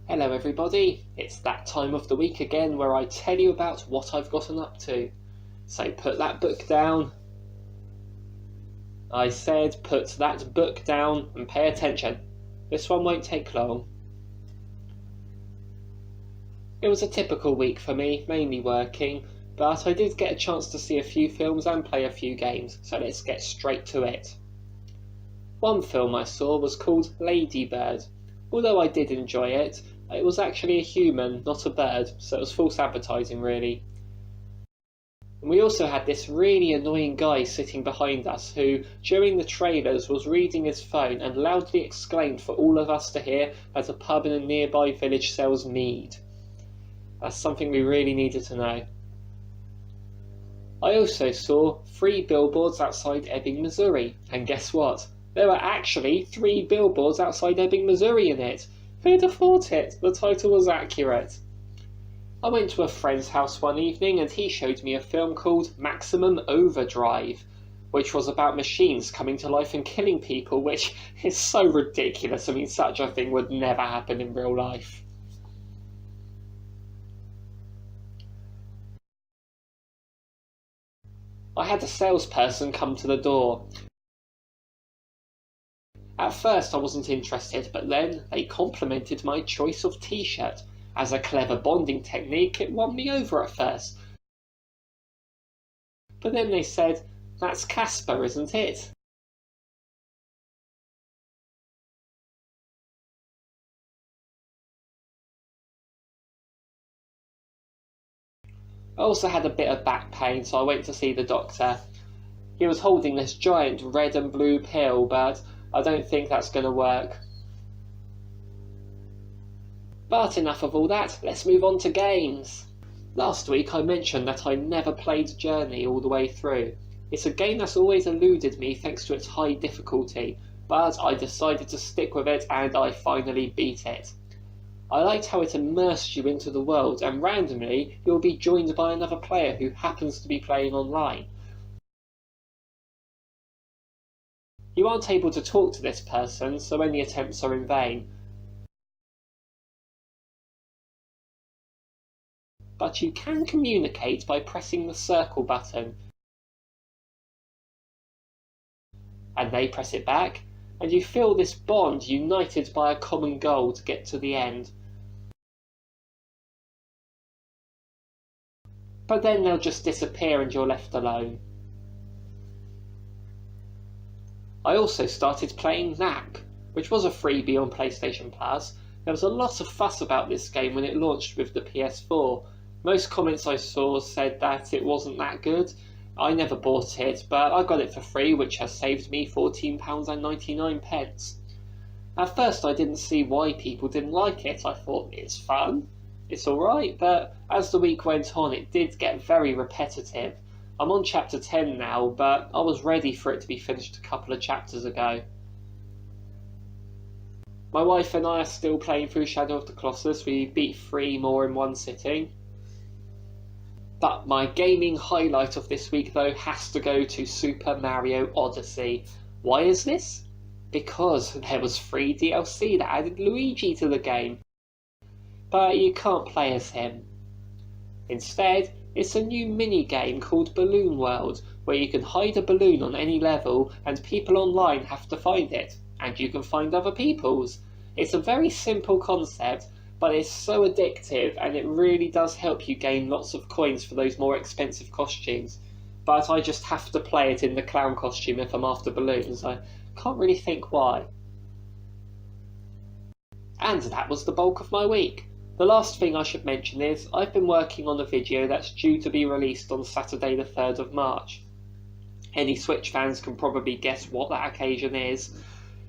Hello everybody, it's that time of the week again where I tell you about what I've gotten up to. So put that book down. I said put that book down and pay attention. This one won't take long. It was a typical week for me, mainly working, but I did get a chance to see a few films and play a few games, so let's get straight to it. One film I saw was called Lady Bird. Although I did enjoy it, it was actually a human, not a bird, so it was false advertising really. And we also had this really annoying guy sitting behind us who, during the trailers, was reading his phone and loudly exclaimed for all of us to hear that a pub in a nearby village sells mead. That's something we really needed to know. I also saw 3 billboards outside Ebbing, Missouri, and guess what? There were actually 3 billboards outside Ebbing, Missouri in it. Who'd have thought it? The title was accurate. I went to a friend's house one evening and he showed me a film called Maximum Overdrive, which was about machines coming to life and killing people, which is so ridiculous. I mean, such a thing would never happen in real life. I had a salesperson come to the door. At first I wasn't interested, but then they complimented my choice of t-shirt. As a clever bonding technique, it won me over at first. But then they said, "That's Casper, isn't it?" I also had a bit of back pain, so I went to see the doctor. He was holding this giant red and blue pill, but I don't think that's going to work. But enough of all that, let's move on to games. Last week I mentioned that I never played Journey all the way through. It's a game that's always eluded me thanks to its high difficulty, but I decided to stick with it and I finally beat it. I liked how it immersed you into the world, and randomly you'll be joined by another player who happens to be playing online. You aren't able to talk to this person, so any attempts are in vain. But you can communicate by pressing the circle button. And they press it back, and you feel this bond united by a common goal to get to the end. But then they'll just disappear and you're left alone. I also started playing Knack, which was a freebie on PlayStation Plus. There was a lot of fuss about this game when it launched with the PS4. Most comments I saw said that it wasn't that good. I never bought it, but I got it for free, which has saved me £14.99. At first I didn't see why people didn't like it. I thought, it's fun, it's alright, but as the week went on it did get very repetitive. I'm on chapter 10 now, but I was ready for it to be finished a couple of chapters ago. My wife and I are still playing through Shadow of the Colossus. We beat 3 more in one sitting. But my gaming highlight of this week though has to go to Super Mario Odyssey. Why is this? Because there was free DLC that added Luigi to the game. But you can't play as him. Instead, it's a new mini-game called Balloon World, where you can hide a balloon on any level and people online have to find it, and you can find other people's. It's a very simple concept, but it's so addictive and it really does help you gain lots of coins for those more expensive costumes. But I just have to play it in the clown costume if I'm after balloons. I can't really think why. And that was the bulk of my week. The last thing I should mention is I've been working on a video that's due to be released on Saturday the 3rd of March. Any Switch fans can probably guess what that occasion is.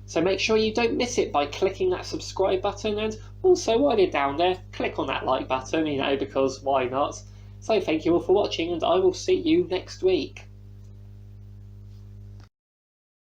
So make sure you don't miss it by clicking that subscribe button, and also while you're down there, click on that like button, because why not? So thank you all for watching and I will see you next week.